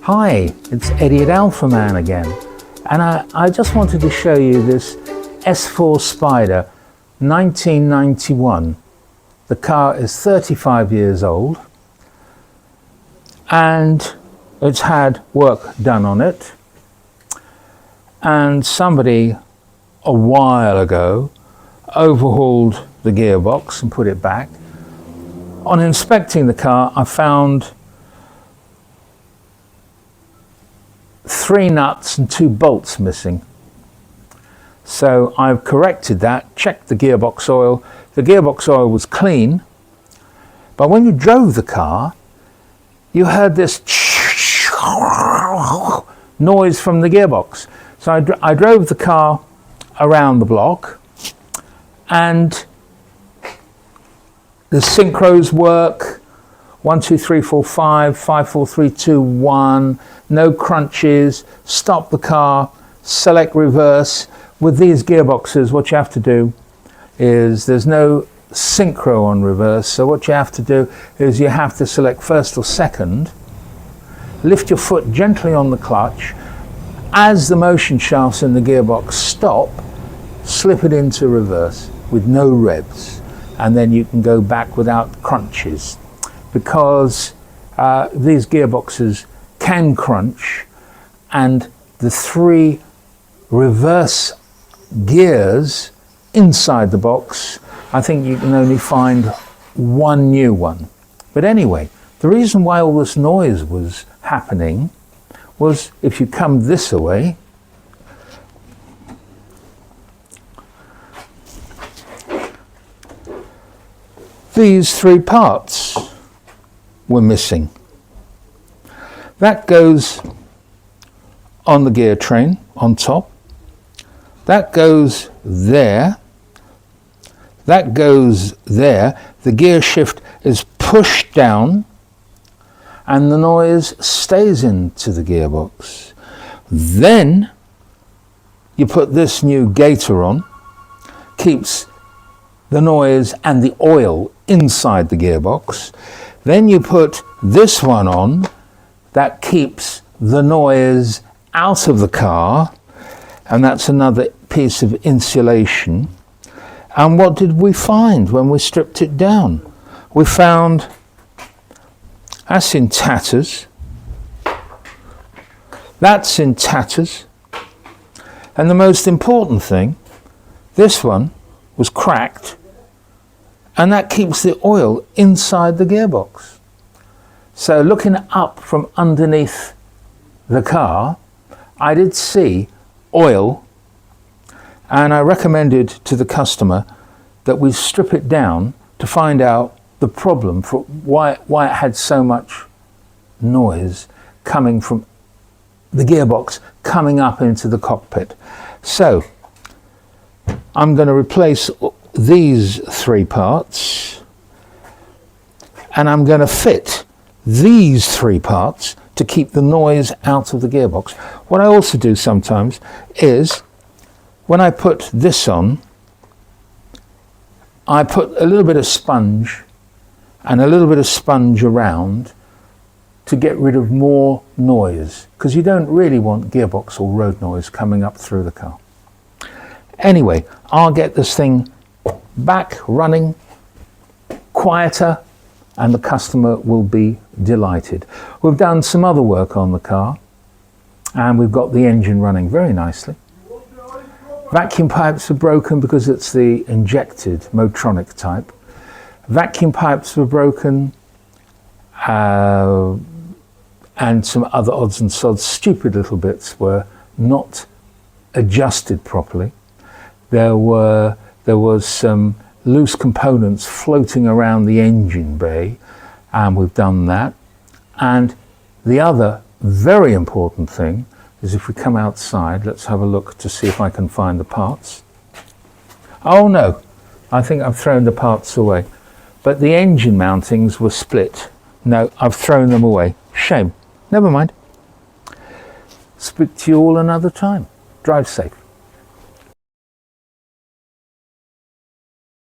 Hi, it's Eddie at Alfaman again, and I just wanted to show you this S4 Spider 1991. The car is 35 years old and it's had work done on it, and somebody a while ago overhauled the gearbox and put it back. On inspecting the car, I found 3 nuts and 2 bolts missing. So I've corrected that, checked the gearbox oil. The gearbox oil was clean, but when you drove the car, you heard this noise from the gearbox. So I drove the car around the block, and the synchros work. 1, 2, 3, 4, 5, 5, 4, 3, 2, 1, no crunches, stop the car, select reverse. With these gearboxes, what you have to do is, there's no synchro on reverse, so what you have to do is you have to select first or second, lift your foot gently on the clutch, as the motion shafts in the gearbox stop, slip it into reverse with no revs, and then you can go back without crunches. Because these gearboxes can crunch, and the 3 reverse gears inside the box, I think you can only find 1 new one. But anyway, the reason why all this noise was happening was, if you come this way, these 3 parts were missing. That goes on the gear train on top. That goes there. That goes there. The gear shift is pushed down and the noise stays into the gearbox. Then you put this new gator on, keeps the noise and the oil inside the gearbox. Then you put this one on that keeps the noise out of the car, and that's another piece of insulation. And what did we find when we stripped it down? We found that's in tatters, that's in tatters, and the most important thing, this one was cracked, and that keeps the oil inside the gearbox. So looking up from underneath the car, I did see oil, and I recommended to the customer that we strip it down to find out the problem for why it had so much noise coming from the gearbox coming up into the cockpit. So I'm going to replace these 3 parts, and I'm going to fit these 3 parts to keep the noise out of the gearbox. What I also do sometimes is, when I put this on, I put a little bit of sponge and a little bit of sponge around to get rid of more noise, because you don't really want gearbox or road noise coming up through the car. Anyway, I'll get this thing back running, quieter, and the customer will be delighted. We've done some other work on the car, and we've got the engine running very nicely. Vacuum pipes are broken because it's the injected Motronic type. Vacuum pipes were broken, and some other odds and sods, stupid little bits, were not adjusted properly. There was some loose components floating around the engine bay, and we've done that. And the other very important thing is, if we come outside, let's have a look to see if I can find the parts. Oh no, I think I've thrown the parts away. But the engine mountings were split. No, I've thrown them away. Shame. Never mind. Speak to you all another time. Drive safe.